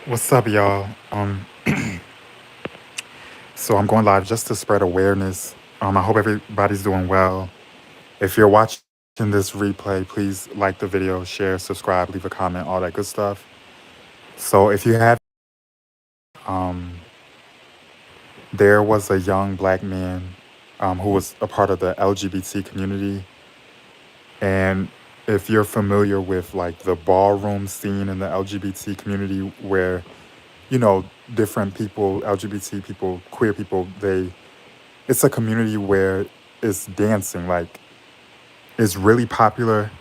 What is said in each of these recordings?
What's up, y'all? So I'm going live just to spread awareness. I hope everybody's doing well. If you're watching this replay, please like the video, share, subscribe, leave a comment, all that good stuff. So if you have, there was a young black man who was a part of the LGBT community, and if you're familiar with like the ballroom scene in the LGBT community, where different people, LGBT people, queer people, it's a community where it's dancing. Like, it's really popular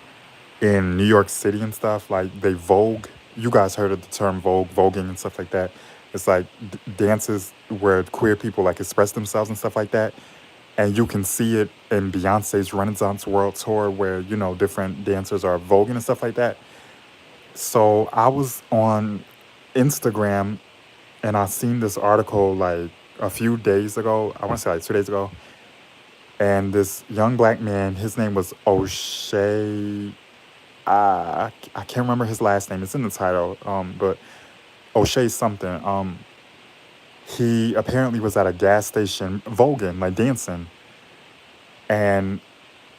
in New York City and stuff. Like, they vogue. You guys heard of the term vogue, voguing and stuff like that. It's like dances where queer people like express themselves and stuff like that. And you can see it in Beyonce's Renaissance World Tour, where different dancers are voguing and stuff like that. So I was on Instagram and I seen this article like a few days ago. I want to say like 2 days ago, and this young black man, his name was O'Shea. I can't remember his last name. It's in the title, but O'Shea something. He apparently was at a gas station voguing, like dancing, and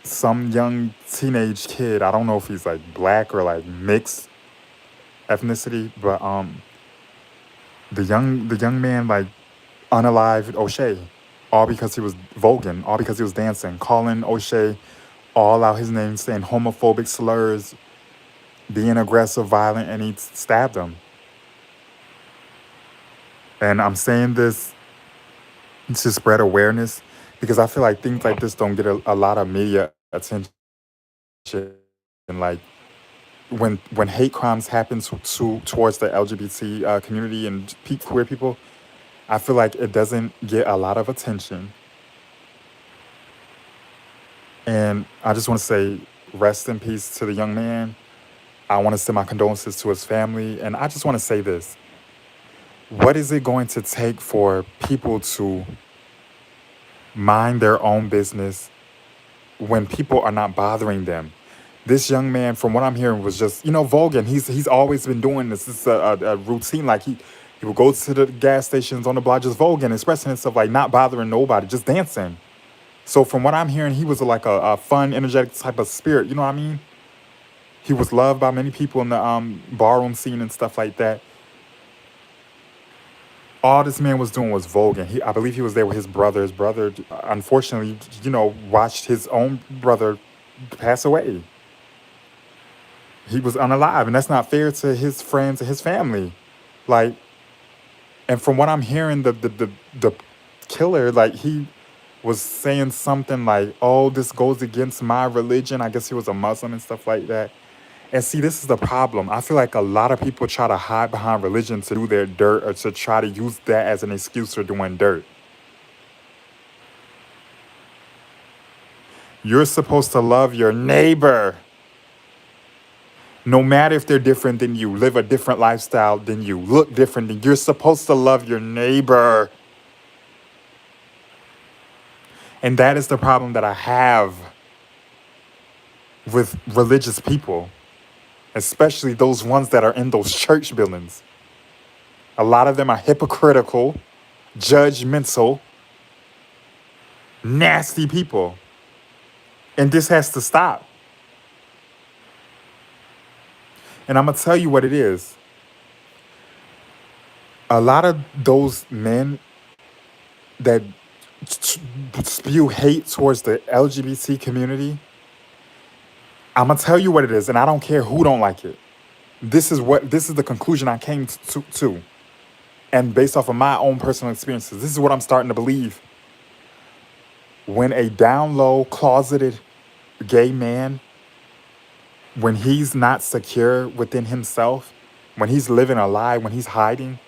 some young teenage kid. I don't know if he's like black or like mixed ethnicity, but the young man like unalived O'Shea, all because he was voguing, all because he was dancing, calling O'Shea all out his name, saying homophobic slurs, being aggressive, violent, and he stabbed him. And I'm saying this to spread awareness because I feel like things like this don't get a lot of media attention. And like when hate crimes happen towards the LGBT community and queer people, I feel like it doesn't get a lot of attention. And I just want to say rest in peace to the young man. I want to send my condolences to his family. And I just want to say this: what is it going to take for people to mind their own business when people are not bothering them? This young man, from what I'm hearing, was just voguing. He's always been doing this. This is a routine. Like he would go to the gas stations on the block just voguing, expressing himself, like not bothering nobody, just dancing. So from what I'm hearing, he was like a fun, energetic type of spirit. You know what I mean? He was loved by many people in the ballroom scene and stuff like that. All this man was doing was voguing. I believe he was there with his brother. His brother, unfortunately, watched his own brother pass away. He was unalive, and that's not fair to his friends and his family. Like, and from what I'm hearing, the killer, like, he was saying something like, "Oh, this goes against my religion." I guess he was a Muslim and stuff like that. And see, this is the problem. I feel like a lot of people try to hide behind religion to do their dirt or to try to use that as an excuse for doing dirt. You're supposed to love your neighbor, no matter if they're different than you, live a different lifestyle than you, look different than you. You're supposed to love your neighbor. And that is the problem that I have with religious people, especially those ones that are in those church buildings. A lot of them are hypocritical, judgmental, nasty people. And this has to stop. And I'm going to tell you what it is. A lot of those men that spew hate towards the LGBT community, I'm going to tell you what it is, and I don't care who don't like it. This is the conclusion I came to. And based off of my own personal experiences, this is what I'm starting to believe. When a down low, closeted gay man, when he's not secure within himself, when he's living a lie, when he's hiding,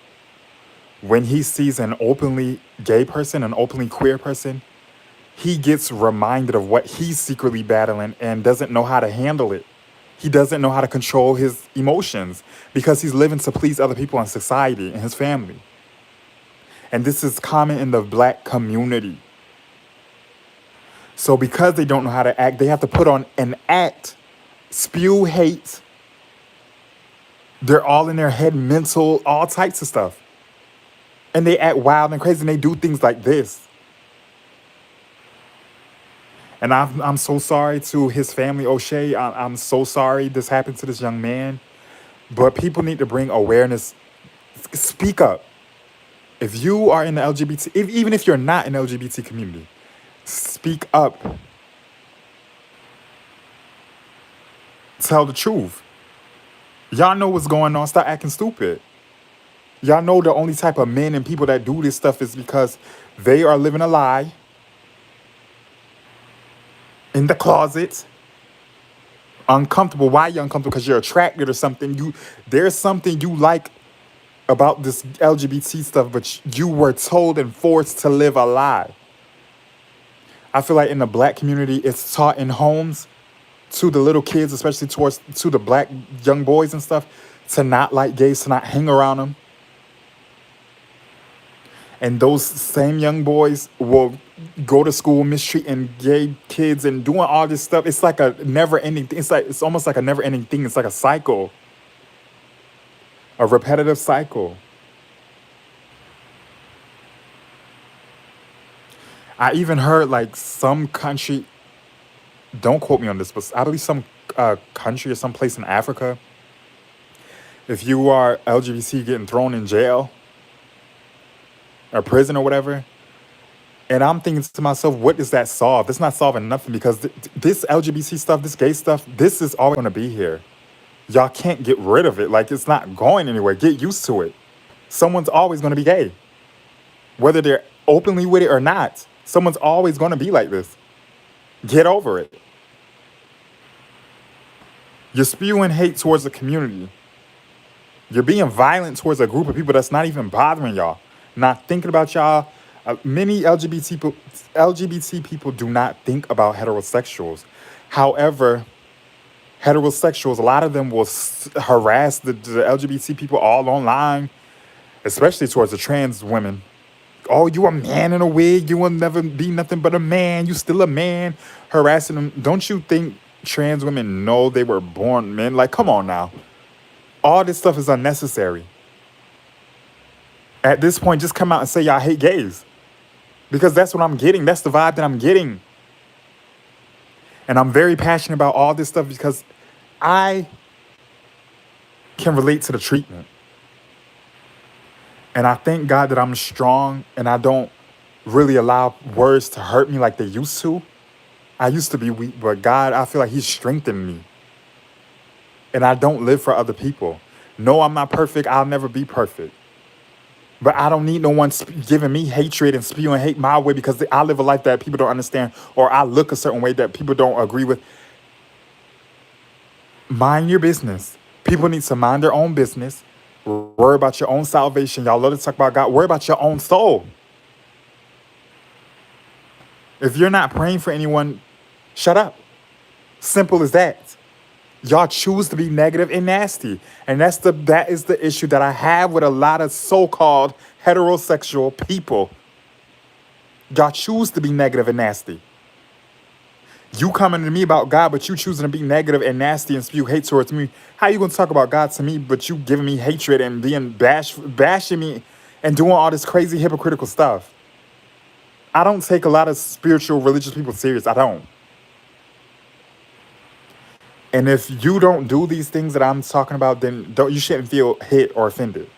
when he sees an openly gay person, an openly queer person, he gets reminded of what he's secretly battling and doesn't know how to handle it. He doesn't know how to control his emotions because he's living to please other people in society and his family. And this is common in the black community. So because they don't know how to act, they have to put on an act, spew hate, They're all in their head, mental, all types of stuff. And they act wild and crazy and they do things like this. And I'm so sorry to his family, O'Shea. I'm so sorry this happened to this young man. But people need to bring awareness. Speak up. If you are in the LGBT, even if you're not in the LGBT community, speak up. Tell the truth. Y'all know what's going on. Stop acting stupid. Y'all know the only type of men and people that do this stuff is because they are living a lie in the closet, uncomfortable. Why you uncomfortable? Because you're attracted or something. There's something you like about this LGBT stuff, but you were told and forced to live a lie. I feel like in the black community, it's taught in homes to the little kids, especially to the black young boys and stuff, to not like gays, to not hang around them. And those same young boys will go to school mistreating gay kids and doing all this stuff. It's like a never-ending thing. It's almost like a never-ending thing. It's like a cycle, a repetitive cycle. I even heard like some country, don't quote me on this, but I believe some country or some place in Africa, if you are LGBT getting thrown in jail or prison or whatever, and I'm thinking to myself, what does that solve? That's not solving nothing because this LGBT stuff, this gay stuff, this is always going to be here. Y'all can't get rid of it. Like, it's not going anywhere. Get used to it. Someone's always going to be gay. Whether they're openly with it or not, someone's always going to be like this. Get over it. You're spewing hate towards the community. You're being violent towards a group of people that's not even bothering y'all, not thinking about y'all. Many LGBT people do not think about heterosexuals. However, heterosexuals, a lot of them will harass the LGBT people all online, especially towards the trans women. Oh, you a man in a wig. You will never be nothing but a man. You still a man. Harassing them. Don't you think trans women know they were born men? Like, come on now. All this stuff is unnecessary. At this point, just come out and say y'all hate gays. Because that's what I'm getting. That's the vibe that I'm getting. And I'm very passionate about all this stuff because I can relate to the treatment. And I thank God that I'm strong and I don't really allow words to hurt me like they used to. I used to be weak, but God, I feel like He's strengthened me. And I don't live for other people. No, I'm not perfect. I'll never be perfect. But I don't need no one giving me hatred and spewing hate my way because I live a life that people don't understand or I look a certain way that people don't agree with. Mind your business. People need to mind their own business. Worry about your own salvation. Y'all love to talk about God. Worry about your own soul. If you're not praying for anyone, shut up. Simple as that. Y'all choose to be negative and nasty. And that is the issue that I have with a lot of so-called heterosexual people. Y'all choose to be negative and nasty. You coming to me about God, but you choosing to be negative and nasty and spew hate towards me. How you going to talk about God to me, but you giving me hatred and being bashing me and doing all this crazy hypocritical stuff? I don't take a lot of spiritual, religious people serious. I don't. And if you don't do these things that I'm talking about, then you shouldn't feel hit or offended.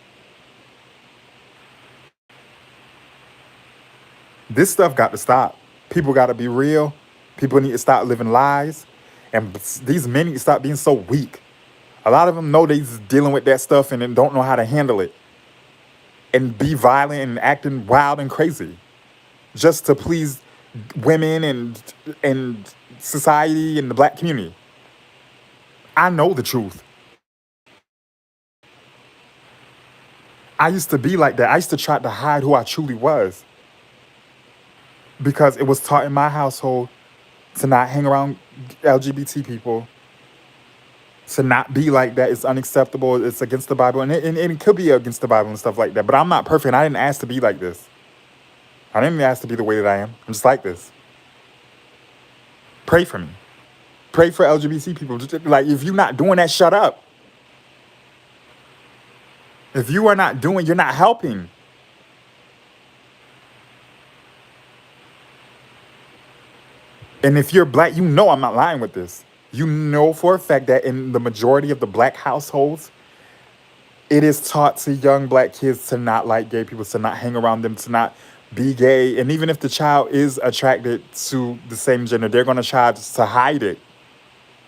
This stuff got to stop. People got to be real. People need to stop living lies. And these men need to stop being so weak. A lot of them know they're dealing with that stuff and then don't know how to handle it. And be violent and acting wild and crazy. Just to please women and society and the black community. I know the truth. I used to be like that. I used to try to hide who I truly was. Because it was taught in my household to not hang around LGBT people, to not be like that. It's unacceptable. It's against the Bible. And it could be against the Bible and stuff like that. But I'm not perfect. And I didn't ask to be like this. I didn't ask to be the way that I am. I'm just like this. Pray for me. Pray for LGBT people. Like, if you're not doing that, shut up. If you are not doing, you're not helping. And if you're black, you know I'm not lying with this. You know for a fact that in the majority of the black households, it is taught to young black kids to not like gay people, to not hang around them, to not be gay. And even if the child is attracted to the same gender, they're going to try to hide it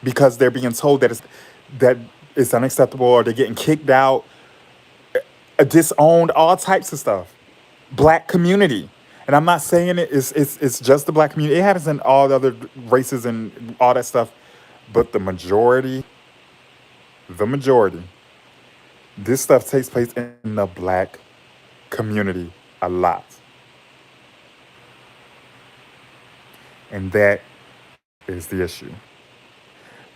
because they're being told that it's unacceptable, or they're getting kicked out, disowned, all types of stuff. Black community. And I'm not saying it's just the black community. It happens in all the other races and all that stuff. But the majority, this stuff takes place in the black community a lot. And that is the issue.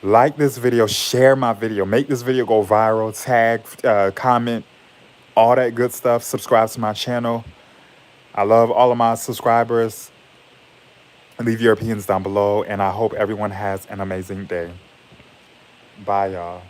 Like this video, share my video, make this video go viral, tag, comment, all that good stuff. Subscribe to my channel. I love all of my subscribers. Leave your opinions down below, and I hope everyone has an amazing day. Bye, y'all.